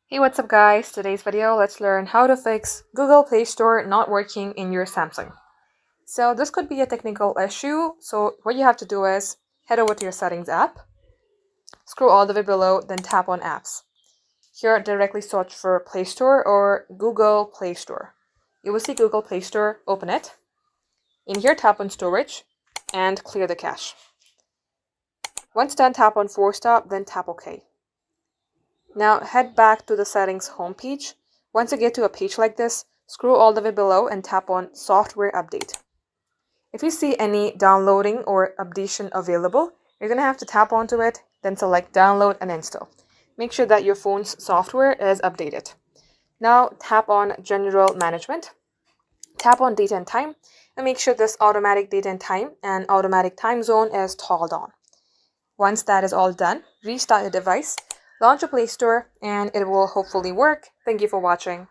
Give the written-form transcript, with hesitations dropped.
Hey, what's up guys? Today's video, let's learn how to fix Google Play Store not working in your Samsung. So this could be a technical issue. So what you have to do is head over to your settings app, scroll all the way below, then tap on apps. Here directly search for Play Store or Google Play Store. You will see Google Play Store, open it. In here tap on storage and clear the cache. Once done, tap on force stop, then tap OK. Now head back to the settings homepage. Once you get to a page like this, scroll all the way below and tap on software update. If you see any downloading or updation available, you're going to have to tap onto it, then select download and install. Make sure that your phone's software is updated. Now tap on general management, tap on date and time, and make sure this automatic date and time and automatic time zone is toggled on. Once that is all done, restart your device, launch a Play Store, and it will hopefully work. Thank you for watching.